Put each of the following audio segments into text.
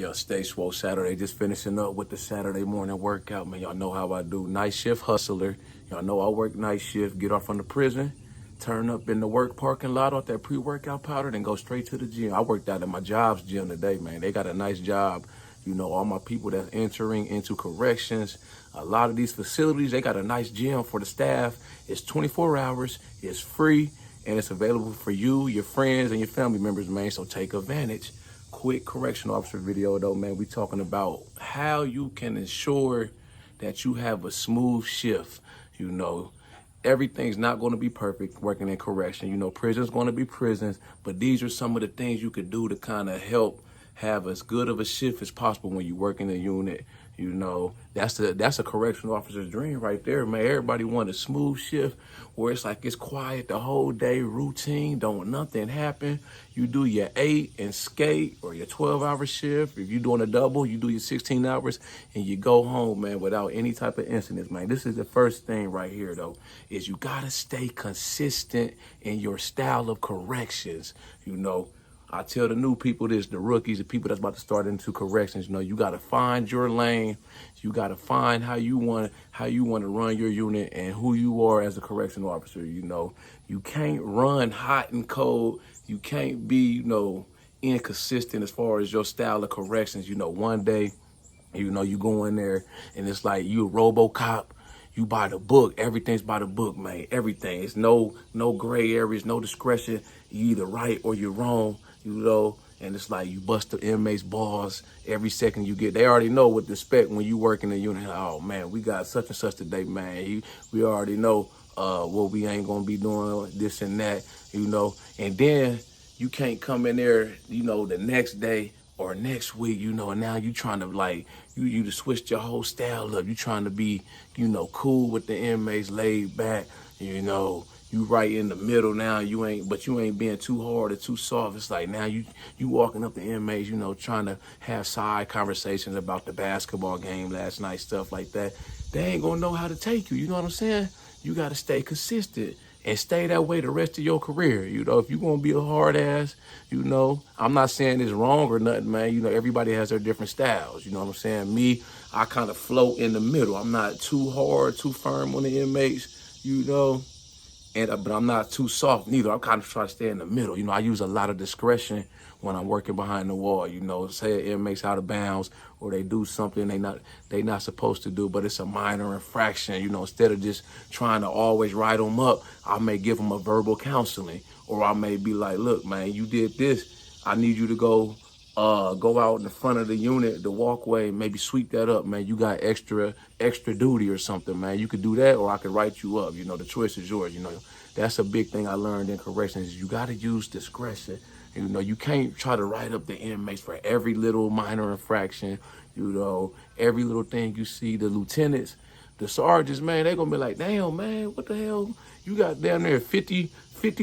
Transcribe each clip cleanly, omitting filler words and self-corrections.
Yo, Stay Swole Saturday, just finishing up with the Saturday morning workout, man. Y'all know how I do. Night shift hustler. Y'all know I work night shift, get off from the prison, turn up in the work parking lot off that pre-workout powder, then go straight to the gym. I worked out at my job's gym today, man. They got a nice job. You know, all my people that's entering into corrections, a lot of these facilities, they got a nice gym for the staff. It's 24 hours, it's free, and it's available for you, your friends, and your family members, man. So take advantage. Quick correctional officer video though, man. We talking about how you can ensure that you have a smooth shift. You know, everything's not going to be perfect working in correction. You know, prison's going to be prisons, but these are some of the things you could do to kind of help have as good of a shift as possible when you work in a unit. You know, that's a correctional officer's dream right there, man. Everybody want a smooth shift where it's like it's quiet the whole day, routine, don't nothing happen. You do your 8 and skate, or your 12-hour shift. If you're doing a double, you do your 16 hours and you go home, man, without any type of incidents, man. This is the first thing right here, though, is you gotta stay consistent in your style of corrections. You know, I tell the new people this, the rookies, the people that's about to start into corrections, you know, you got to find your lane. You got to find how you want to run your unit and who you are as a correctional officer. You know, you can't run hot and cold. You can't be, you know, inconsistent as far as your style of corrections. You know, one day, you know, you go in there and it's like you a RoboCop. You by the book. Everything's by the book, man. Everything. It's no gray areas, no discretion. You either right or you're wrong, you know. And it's like you bust the inmates' balls every second you get. They already know what to expect when you work in the unit. Oh, man, we got such and such today, man. We already know what we ain't going to be doing, this and that, you know. And then you can't come in there, you know, the next day or next week, you know, and now you trying to like, you just switched your whole style up. You trying to be, you know, cool with the inmates, laid back, you know, you right in the middle now. But you ain't being too hard or too soft. It's like now you walking up the inmates, you know, trying to have side conversations about the basketball game last night, stuff like that. They ain't gonna know how to take you. You know what I'm saying? You got to stay consistent and stay that way the rest of your career. You know, if you're going to be a hard ass, you know, I'm not saying it's wrong or nothing, man. You know, everybody has their different styles. You know what I'm saying? Me, I kind of float in the middle. I'm not too hard, too firm on the inmates, you know, but I'm not too soft neither. I'm kind of trying to stay in the middle. You know, I use a lot of discretion when I'm working behind the wall. You know, say an inmate's out of bounds or they do something they not supposed to do, but it's a minor infraction. You know, instead of just trying to always write them up, I may give them a verbal counseling, or I may be like, look, man, you did this. I need you to go out in the front of the unit, the walkway, maybe sweep that up, man. You got extra duty or something, man. You could do that, or I could write you up. You know, the choice is yours. You know, that's a big thing I learned in corrections is you got to use discretion. You know, you can't try to write up the inmates for every little minor infraction. You know, every little thing you see. The lieutenants, the sergeants, man, they gonna be like, damn, man, what the hell? You got down there 50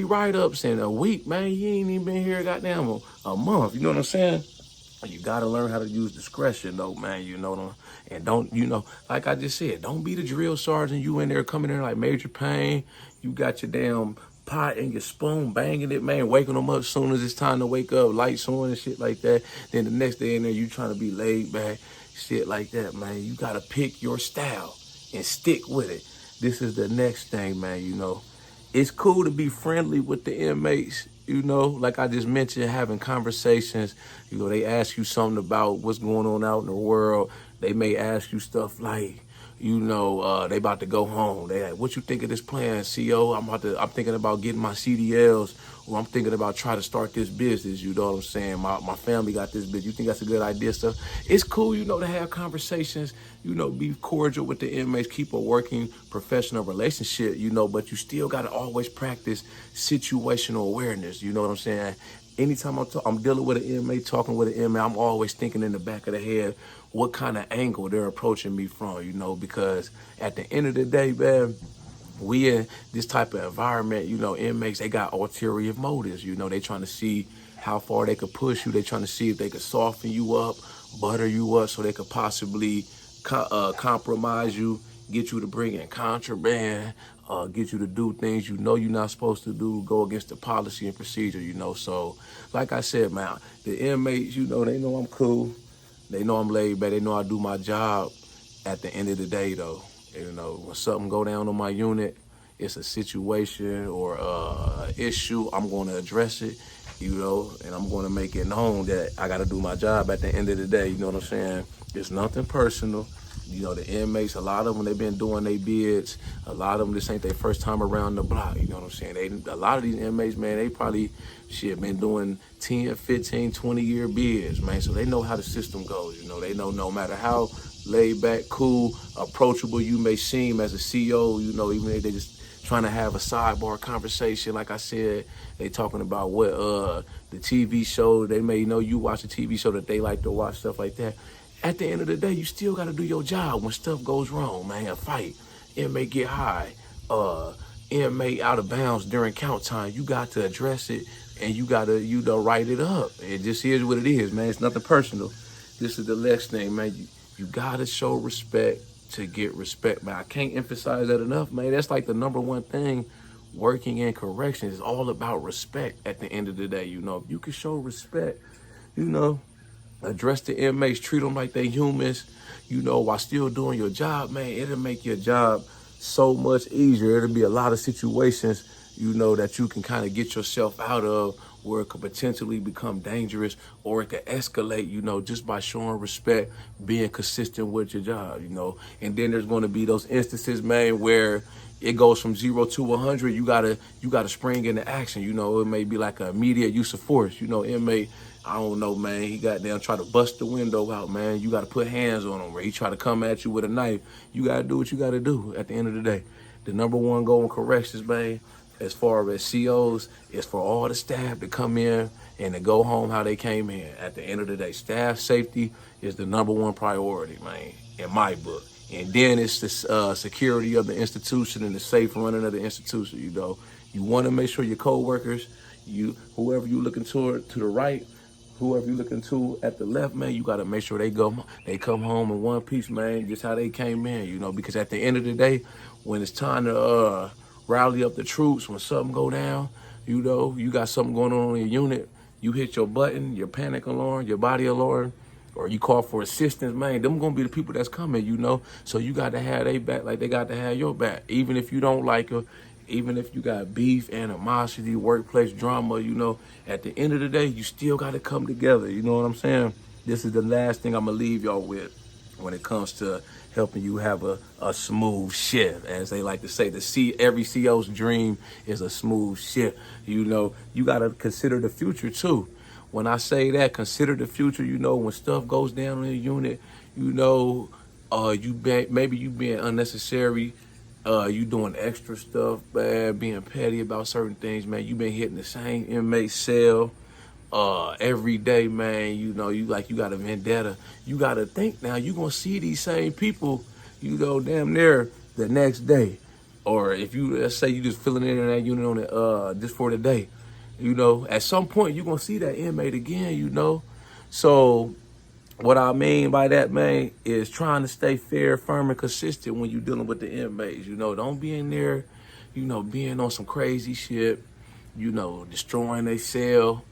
write-ups in a week, man. You ain't even been here goddamn a month. You know what I'm saying? You gotta learn how to use discretion though, man, you know, and don't, you know, like I just said, don't be the drill sergeant. You in there coming in like Major Payne. You got your damn pot and your spoon banging it, man, waking them up as soon as it's time to wake up, lights on and shit like that. Then the next day in there, you trying to be laid back, shit like that, man. You gotta pick your style and stick with it. This is the next thing, man, you know. It's cool to be friendly with the inmates, you know, like I just mentioned, having conversations. You know, they ask you something about what's going on out in the world. They may ask you stuff like, you know, they about to go home. They like, what you think of this plan, CO? I'm thinking about getting my CDLs, or I'm thinking about trying to start this business. You know what I'm saying? My family got this business. You think that's a good idea? Stuff. It's cool, you know, to have conversations, you know, be cordial with the inmates, keep a working professional relationship, you know, but you still got to always practice situational awareness. You know what I'm saying? Anytime I'm dealing with an inmate, talking with an inmate, I'm always thinking in the back of the head what kind of angle they're approaching me from, you know, because at the end of the day, man, we in this type of environment, you know, inmates, they got ulterior motives. You know, they trying to see how far they could push you. They trying to see if they could soften you up, butter you up, so they could possibly compromise you, get you to bring in contraband, get you to do things you know you're not supposed to do, go against the policy and procedure, you know. So, like I said, man, the inmates, you know, they know I'm cool. They know I'm laid back. They know I do my job. At the end of the day, though, you know, when something go down on my unit, it's a situation or issue, I'm going to address it, you know, and I'm going to make it known that I got to do my job at the end of the day. You know what I'm saying? It's nothing personal. You know, the inmates, a lot of them, they've been doing their bids. A lot of them, this ain't their first time around the block. You know what I'm saying? A lot of these inmates, man, they probably, been doing 10, 15, 20-year bids, man. So they know how the system goes. You know, they know no matter how laid back, cool, approachable you may seem as a CO, you know, even if they just trying to have a sidebar conversation. Like I said, they talking about what the TV show, they may know you watch a TV show that they like to watch, stuff like that. At the end of the day, you still got to do your job when stuff goes wrong, man. A fight, inmate get high, inmate out of bounds during count time. You got to address it, and you got to, you know, write it up. It just is what it is, man. It's nothing personal. This is the next thing, man. You got to show respect to get respect, man. I can't emphasize that enough, man. That's like the number one thing working in corrections is all about respect at the end of the day. You know, if you can show respect, you know, address the inmates, treat them like they humans, you know, while still doing your job, man, it'll make your job so much easier. It'll be a lot of situations, you know, that you can kind of get yourself out of where it could potentially become dangerous, or it could escalate, you know, just by showing respect, being consistent with your job, you know. And then there's going to be those instances, man, where it goes from 0 to 100. You gotta spring into action. You know, it may be like an immediate use of force. You know, inmate, I don't know, man, he goddamn try to bust the window out, man. You got to put hands on him, or he try to come at you with a knife. You got to do what you got to do at the end of the day. The number one goal in corrections, man, as far as COs, is for all the staff to come in and to go home how they came in. At the end of the day, staff safety is the number one priority, man, in my book. And then it's the security of the institution and the safe running of the institution, you know. You want to make sure your co-workers, whoever you looking toward to the right, whoever you looking to at the left, man, you got to make sure they come home in one piece, man, just how they came in, you know, because at the end of the day, when it's time to rally up the troops, when something go down, you know, you got something going on in your unit, you hit your button, your panic alarm, your body alarm, or you call for assistance, man, them gonna be the people that's coming, you know. So you got to have their back like they got to have your back. Even if you don't like her, even if you got beef, animosity, workplace drama, you know, at the end of the day, you still got to come together. You know what I'm saying? This is the last thing I'm going to leave y'all with when it comes to helping you have a smooth shift. As they like to say, every CO's dream is a smooth shift. You know, you got to consider the future too. When I say that, consider the future, you know, when stuff goes down in the unit, you know, maybe you being unnecessary, you doing extra stuff, man, being petty about certain things, man. You been hitting the same inmate cell every day, man. You know, you got a vendetta. You got to think now you going to see these same people, you know, damn near the next day. Or if you, let's say you just filling in that unit on it just for the day, you know, at some point you're going to see that inmate again, you know. So what I mean by that, man, is trying to stay fair, firm, and consistent when you're dealing with the inmates. You know, don't be in there, you know, being on some crazy shit, you know, destroying their cell,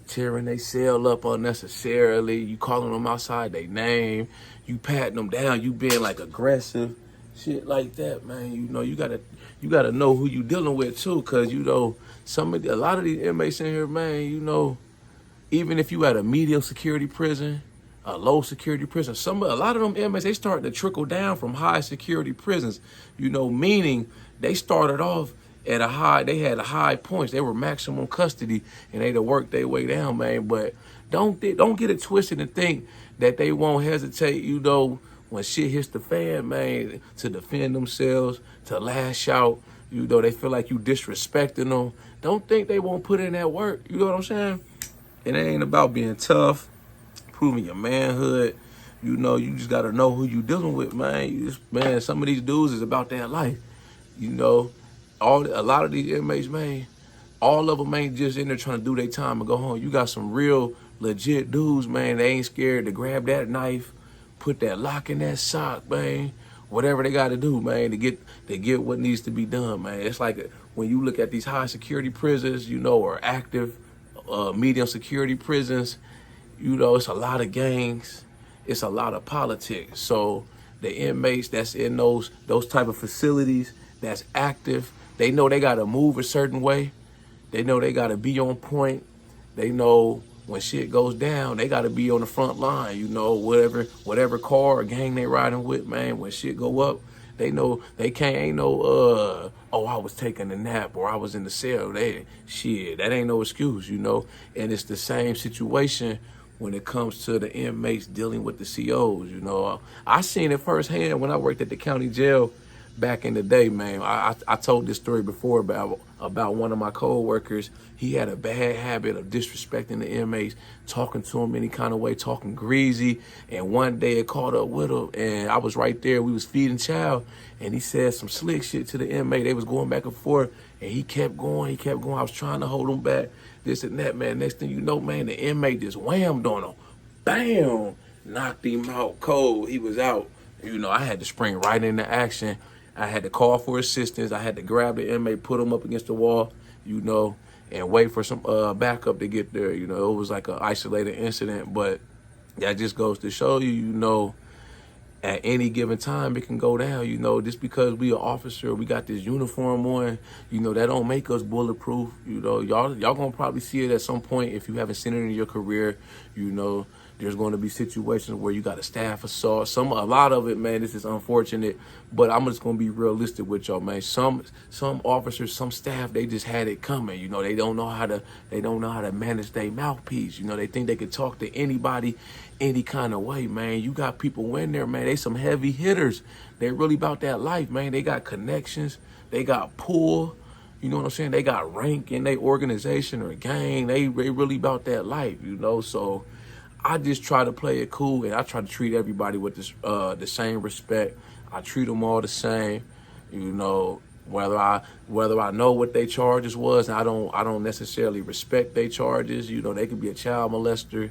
tearing their cell up unnecessarily. You calling them outside their name, you patting them down, you being like aggressive, shit like that, man. You know, you gotta know who you dealing with too, cause you know a lot of these inmates in here, man. You know, even if you at a medium security prison, a low security prison, a lot of them inmates, they starting to trickle down from high security prisons, you know, meaning they started off at they had high points. They were maximum custody and they'd work their way down, man. But don't get it twisted and think that they won't hesitate, you know, when shit hits the fan, man, to defend themselves, to lash out, you know, they feel like you disrespecting them. Don't think they won't put in that work, you know what I'm saying? It ain't about being tough, proving your manhood. You know, you just gotta know who you dealing with, man. Man, some of these dudes is about that life. You know, a lot of these inmates, man, all of them ain't just in there trying to do their time and go home. You got some real legit dudes, man. They ain't scared to grab that knife, put that lock in that sock, man. Whatever they got to do, man, to get what needs to be done, man. It's like when you look at these high security prisons, you know, or active medium security prisons, you know, it's a lot of gangs. it's a lot of politics. So the inmates that's in those type of facilities that's active, they know they gotta move a certain way. They know they gotta be on point. They know when shit goes down, they gotta be on the front line. You know, whatever car or gang they riding with, man. When shit go up, they know they can't. Ain't no oh, I was taking a nap or I was in the cell. That ain't no excuse, you know. And it's the same situation when it comes to the inmates dealing with the COs. You know, I seen it firsthand when I worked at the county jail back in the day, man. I told this story before about one of my co-workers. He had a bad habit of disrespecting the inmates, talking to them any kind of way, talking greasy. And one day it caught up with him, and I was right there. We was feeding chow, and he said some slick shit to the inmate. They was going back and forth, and he kept going. I was trying to hold him back, this and that, man. Next thing you know, man, the inmate just whammed on him. Bam! Knocked him out cold. He was out. You know, I had to spring right into action. I had to call for assistance. I had to grab the inmate, put him up against the wall, you know, and wait for some backup to get there. You know, it was like an isolated incident, but that just goes to show you, you know, at any given time it can go down. You know, just because we an officer, we got this uniform on, you know, that don't make us bulletproof. You know, y'all gonna probably see it at some point if you haven't seen it in your career. You know, there's going to be situations where you got a staff assault. A lot of it, man, this is unfortunate, but I'm just going to be realistic with y'all, man. Some officers, some staff, they just had it coming. You know, they don't know how to manage their mouthpiece. You know, they think they could talk to anybody any kind of way, man. You got people in there, man. They some heavy hitters. They really about that life, man. They got connections. They got pull. You know what I'm saying? They got rank in their organization or gang. They really about that life, you know, so I just try to play it cool, and I try to treat everybody with this, the same respect. I treat them all the same, you know. Whether I know what their charges was, I don't necessarily respect their charges. You know, they could be a child molester,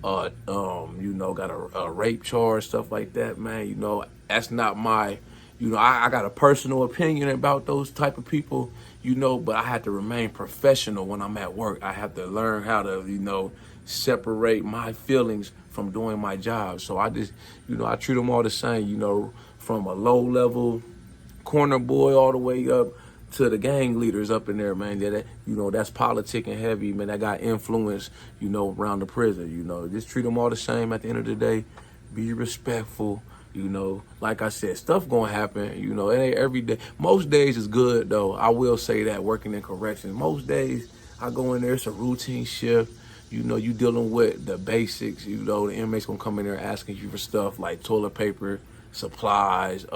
you know, got a rape charge, stuff like that, man. You know, that's not my, you know, I got a personal opinion about those type of people, you know, but I have to remain professional when I'm at work. I have to learn how to, you know, separate my feelings from doing my job. So I just, you know, I treat them all the same, you know, from a low level corner boy all the way up to the gang leaders up in there, man. That, you know, that's politicking heavy, man. That got influence, you know, around the prison, you know. Just treat them all the same at the end of the day. Be respectful, you know. Like I said, stuff gonna happen, you know. It ain't every day. Most days is good, though. I will say that, working in corrections. Most days I go in there, it's a routine shift. You know, you dealing with the basics. You know, the inmates gonna come in there asking you for stuff like toilet paper, supplies,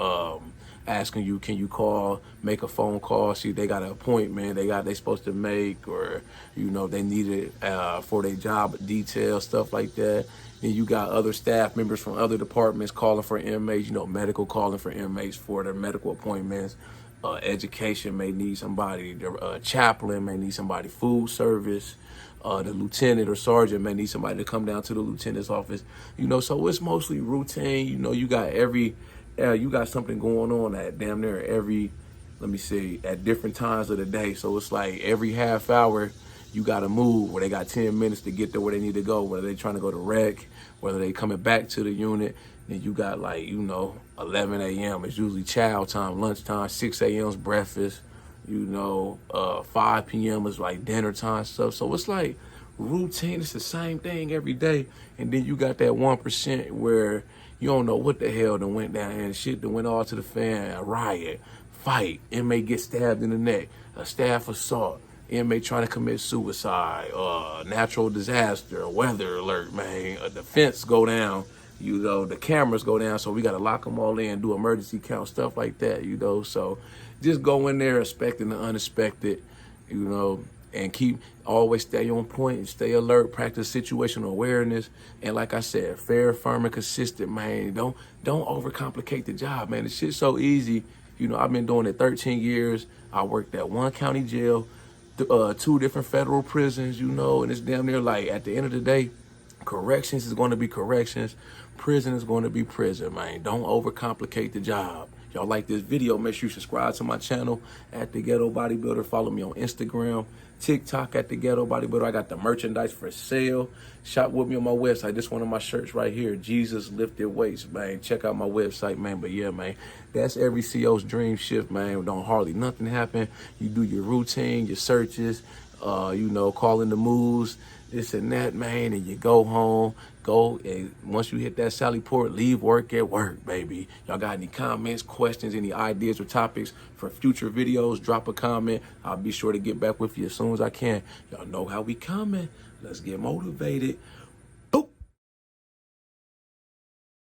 asking you, can you make a phone call, see if they got an appointment they supposed to make, or, you know, they need it for their job details, stuff like that. Then you got other staff members from other departments calling for inmates, you know, medical calling for inmates for their medical appointments. Education may need somebody, the chaplain may need somebody, food service. The lieutenant or sergeant may need somebody to come down to the lieutenant's office, you know. So it's mostly routine. You know, you got something going on at damn near at different times of the day. So it's like every half hour you got to move, where they got 10 minutes to get there where they need to go, whether they trying to go to rec, whether they coming back to the unit. Then you got, like, you know, 11 a.m. is usually chow time, lunchtime, 6 a.m. is breakfast. You know, 5 p.m. is like dinner time stuff. So it's like routine. It's the same thing every day. And then you got that 1% where you don't know what the hell done went down and shit that went all to the fan. A riot, fight, inmate get stabbed in the neck, a staff assault, inmate trying to commit suicide, natural disaster, a weather alert, man, a defense go down. You know, the cameras go down, so we got to lock them all in, do emergency count, stuff like that, you know. So just go in there expecting the unexpected, you know, and always stay on point and stay alert, practice situational awareness. And like I said, fair, firm, and consistent, man. Don't overcomplicate the job, man. The shit's so easy. You know, I've been doing it 13 years. I worked at one county jail, 2 different federal prisons, you know, and it's damn near like, at the end of the day, corrections is going to be corrections. Prison is going to be prison, man. Don't overcomplicate the job. Y'all like this video, make sure you subscribe to my channel at The Ghetto Bodybuilder. Follow me on Instagram, TikTok at The Ghetto Bodybuilder. I got the merchandise for sale. Shop with me on my website. This one of my shirts right here, Jesus Lifted Weights, man. Check out my website, man. But yeah, man, that's every CO's dream shift, man. Don't hardly nothing happen. You do your routine, your searches, you know, calling the moves, this and that, man, and you go home. Go, and once you hit that Sally Port, leave work at work, baby. Y'all got any comments, questions, any ideas or topics for future videos, drop a comment. I'll be sure to get back with you as soon as I can. Y'all know how we coming. Let's get motivated.